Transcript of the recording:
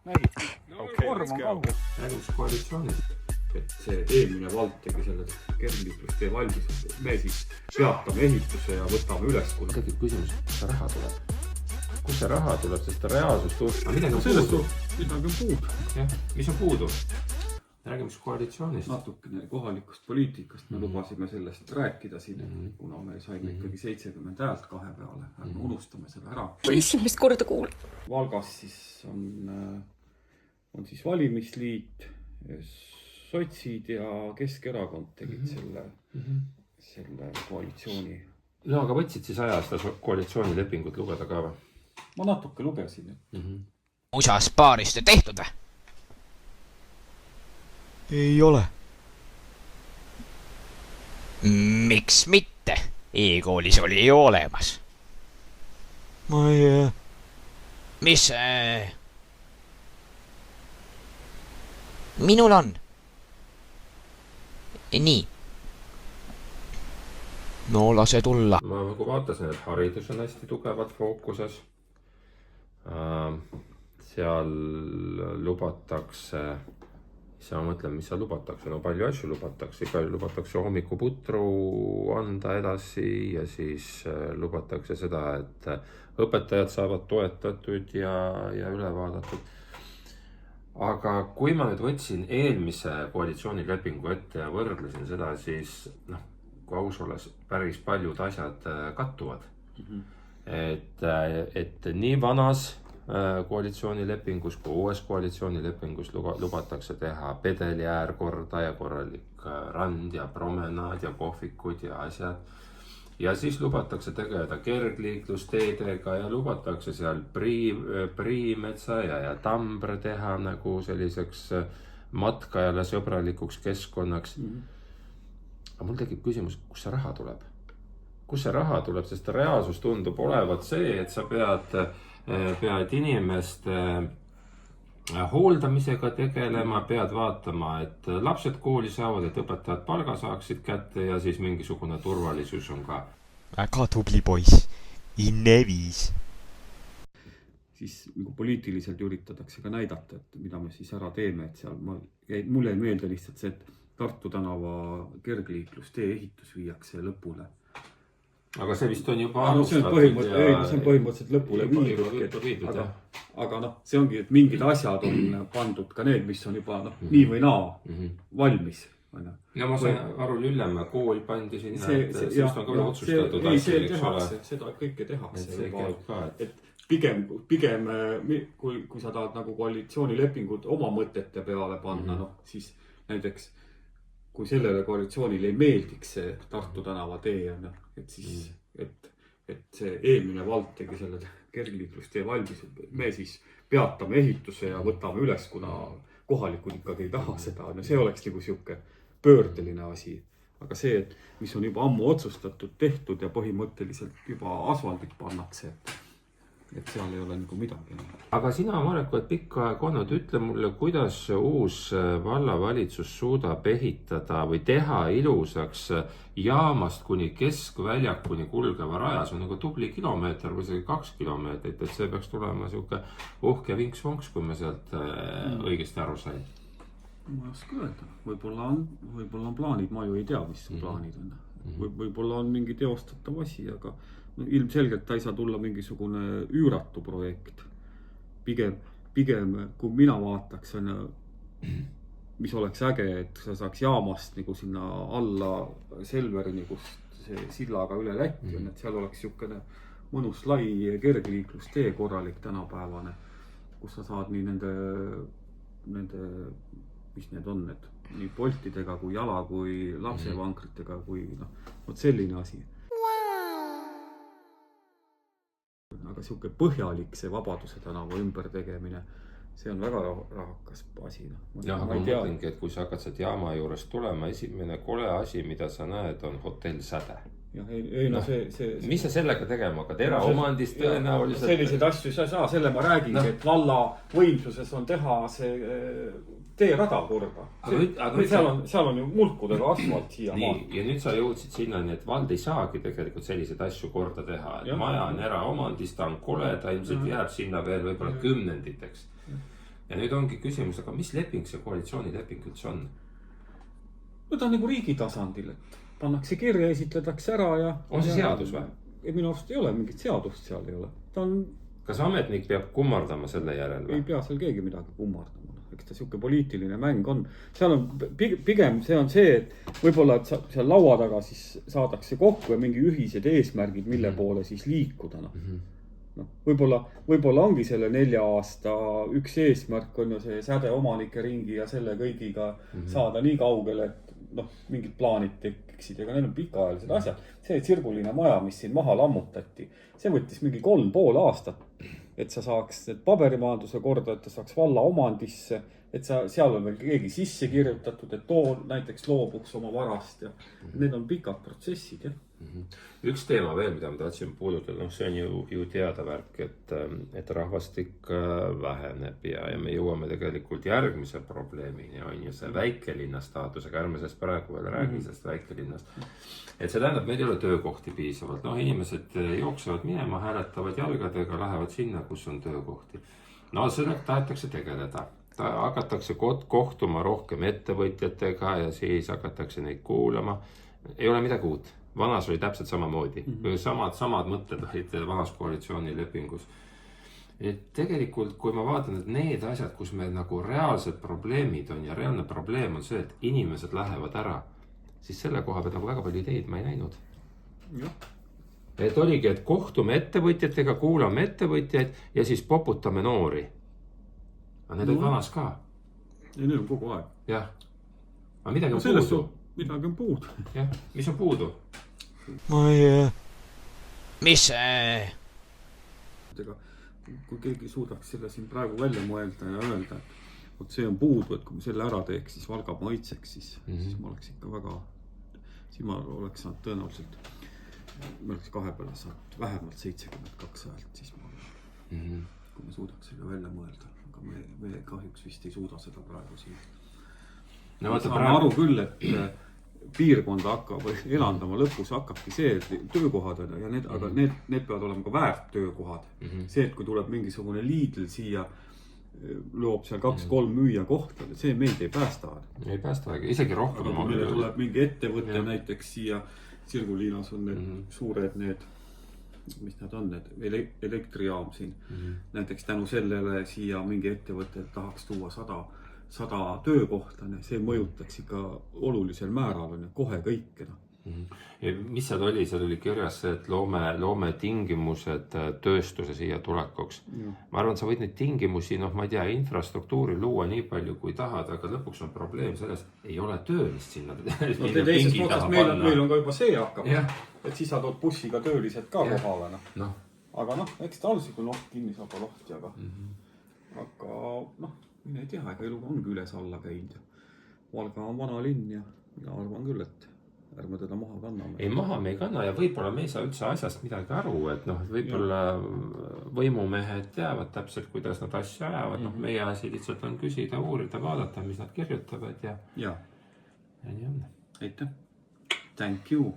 Korv on kaugel. Räägiks koalitsioonist. Et see eelmine vald tegi selle kergliiklustee valmis, et me siis peatame ehituse ja võtame üles. Tekib küsimus, kus see raha tuleb? Kus see raha tuleb, sest reaalsus Aga midagi on puudu. Midagi on puudu. Jah, mis on puudu? Räägiks koalitsioonist. Natukene kohalikust poliitikast me lubasime sellest rääkida siin, kuna me saime ikkagi 70 häält 2 peale. Me unustame selle ära. Esimest korda kuul. Valgas siis on siis valimisliit, sotsid ja Keskerakond tegid selle koalitsiooni. No aga võtsid siis aja seda koalitsioonilepingut lugeda ka või? Ma natuke lugesin. Musas paarist tehtud või? Ei ole. Miks mitte? E-koolis oli ju olemas. Ma ei... Mis... Minul on. Nii. No lase tulla. Ma nagu vaatasin, et haridus on hästi tugevalt fookuses. Seal lubatakse, ma mõtlen, mis seal lubatakse, no palju asju lubatakse, iga lubatakse hommikuputru anda edasi ja siis lubatakse seda, et õpetajad saavad toetatud ja üle vaadatud. Aga kui ma nüüd võtsin eelmise koalitsioonilepingu ette ja võrdlesin seda, siis kui aus olles päris paljud asjad kattuvad. Et nii vanas koalitsioonilepingus kui uues koalitsioonilepingus lubatakse teha pedeliäär korda ja korralik rand ja promenaad ja kohvikud ja asjad. Ja siis lubatakse tegeleda kergliiklusteedega ja lubatakse seal Priimetsa ja Tambre teha nagu selliseks matkajale sõbralikuks keskkonnaks. Aga mul tekib küsimus, kus see raha tuleb? Kus see raha tuleb, sest reaalsus tundub olevat see, et sa pead inimeste hooldamisega tegelema, pead vaatama, et lapsed kooli saavad, et õpetajad palga saaksid kätte ja siis mingisugune turvalisus on ka. Väga tubli poiss. Inneviis. Siis nagu poliitiliselt üritatakse ka näidata, et mida me siis ära teeme, et seal mulle ei meelde lihtsalt see, et Tartu tänava kergliiklustee ehitus viiakse lõpule. Aga see vist on juba see on põhimõtteliselt lõpule viidud. Aga see ongi, et mingid asjad on pandud ka need, mis on juba nii või naa valmis. Ja ma sain aru, Lüllemäe kool pandi sinna, et sellest on ka veel otsustatud asju, eks ole. Seda kõike tehakse. See käib ka, et pigem kui sa tahad nagu koalitsioonilepingud oma mõtete peale panna, siis näiteks kui sellele koalitsioonile ei meeldiks see Tartu tänava tee, et siis, et see eelmine vald tegi selle kergliiklustee valmis, me siis peatame ehituse ja võtame üles, kuna kohalikud ikkagi ei taha seda. See oleks nagu siuke pöördeline asi. Aga see, mis on juba ammu otsustatud, tehtud ja põhimõtteliselt juba asfaldit pannakse, et seal ei ole nagu midagi. Aga sina, Marek, oled pikka aeg olnud, ütle mulle, kuidas uus vallavalitsus suudab ehitada või teha ilusaks jaamast kuni keskväljakuni kulgeva raja. See on nagu tubli kilomeeter või 2 kilomeetrit, et see peaks tulema siuke uhke vinks-vonks, kui me sealt õigesti aru sain. Ma ei oska öelda. Võib-olla on plaanid, ma ju ei tea, mis plaanid on. Võib-olla on mingi teostatav asi, aga ilmselgelt ta ei saa tulla mingisugune üüratu projekt. Pigem kui mina vaataks, mis oleks äge, et sa saaks jaamast nagu sinna alla Selverini, kus see sillaga üle Lätti on, et seal oleks siukene mõnus lai kergliiklustee, korralik tänapäevane, kus sa saad nii nende mis need on, nii poltidega kui jala, kui lapsevankritega, kui vot selline asi. Aga siuke põhjalik see Vabaduse tänava ümber tegemine, see on väga rahakas asi. Aga ma mõtlengi, et kui sa hakkad sealt jaama juures tulema, esimene kole asi, mida sa näed, on hotell Säde. Mis sa sellega tegema hakkad? Eraomandist tõenäoliselt? Selliseid asju sa ei saa, selle ma räägingi, et valla võimsuses on teha see teerada korda. Seal on ju mulkudega asfalt siia maal. Ja nüüd sa jõudsid sinnani, et vald ei saagi tegelikult selliseid asju korda teha. Maja on eraomandist, ta on kole, ta ilmselt jääb sinna veel võib-olla kümnenditeks. ja nüüd ongi küsimus, aga mis leping see koalitsioonileping üldse on? no ta on nagu riigi tasandil, et pannakse kirja, esitletakse ära ja... On see seadus või? Minu arust ei ole, mingit seadust seal ei ole. Ta on... Kas ametnik peab kummardama selle järel või? Ei pea seal keegi midagi kummardama. Eks ta siuke poliitiline mäng on. Seal on pigem see on see, et võib-olla et seal laua taga siis saadakse kokku ja mingi ühised eesmärgid, mille poole siis liikuda. No, võib-olla ongi selle 4 aasta üks eesmärk on ju see säde omanike ringi ja selle kõigiga saada nii kaugele, et mingid plaanid tekiksid, aga need on pikaajalised asjad. See tsirguline maja, mis siin maha lammutati, see võttis mingi 3,5 aastat, et sa saaks need paberimajanduse korda, et ta saaks valla omandisse, et seal on veel keegi sisse kirjutatud, et too näiteks loobuks oma varast ja need on pikad protsessid, jah. Üks teema veel, mida ma tahtsin puudutada, see on ju teada värk, et rahvastik väheneb ja me jõuame tegelikult järgmise probleemini, on ju see väikelinna staatusega, ärme sest praegu veel räägi sellest väikelinnast. Et see tähendab, meil ei ole töökohti piisavalt. Inimesed jooksevad minema, hääletavad jalgadega, lähevad sinna, kus on töökohti. Sellega tahetakse tegeleda. Hakatakse kohtuma rohkem ettevõtjatega ja siis hakatakse neid kuulama. Ei ole midagi uut. Vanas oli täpselt samamoodi. Samad mõtted olid vanas koalitsioonilepingus. Et tegelikult, kui ma vaatan, et need asjad, kus meil nagu reaalsed probleemid on ja reaalne probleem on see, et inimesed lähevad ära, siis selle koha pealt nagu väga palju ideid ma ei näinud. Et oligi, et kohtume ettevõtjatega, kuulame ettevõtjaid ja siis poputame noori. Aga need olid vanas ka. Ja need on kogu aeg. Jah. Aga midagi on puudu. Midagi on puudu. Jah, mis on puudu? Ma ei... Mis? Kui keegi suudaks selle siin praegu välja mõelda ja öelda, et see on puudu, et kui me selle ära teeks, siis Valga maitseks, siis ma oleks ikka väga... Siis ma oleks saanud tõenäoliselt... Me oleks 2 peale saanud vähemalt 72 häält, siis ma... Kui me suudaks selle välja mõelda. Aga me kahjuks vist ei suuda seda praegu siin. Saame aru küll, et piirkonda hakkab elandama lõpus hakkabki see, et töökohad on ja aga need peavad olema ka väärt töökohad. See, et kui tuleb mingisugune Lidl siia, loob seal 2-3 müüja kohta, see meid ei päästa. Ei päästa, isegi rohkem. Aga kui meile tuleb mingi ettevõte näiteks siia, Sirguliinas on need suured need, mis nad on, need elektrijaam siin. Näiteks tänu sellele siia mingi ettevõte tahaks tuua 100 töökohta, see mõjutaks ikka olulisel määral, kohe kõike. Mis seal oli? Seal oli kirjas see, et loome tingimused tööstuse siia tulekuks. Ma arvan, et sa võid neid tingimusi, ma ei tea, infrastruktuuri luua nii palju kui tahad, aga lõpuks on probleem sellest, ei ole töölist sinna. Teisest otsast meil on ka juba see hakkab, et siis sa tood bussiga töölised ka kohale. Aga eks ta alsikul kinni saab lahti, aga mine ei tea, ega elu ongi üles alla käinud. Valga on vana linn ja mina arvan küll, et ärme teda maha kanname. Ei, maha me ei kanna ja võib-olla me ei saa üldse asjast midagi aru, et võib-olla võimumehed teavad täpselt, kuidas nad asja ajavad. Meie asi lihtsalt on küsida, uurida, vaadata, mis nad kirjutavad ja nii on. Aitäh. Thank you.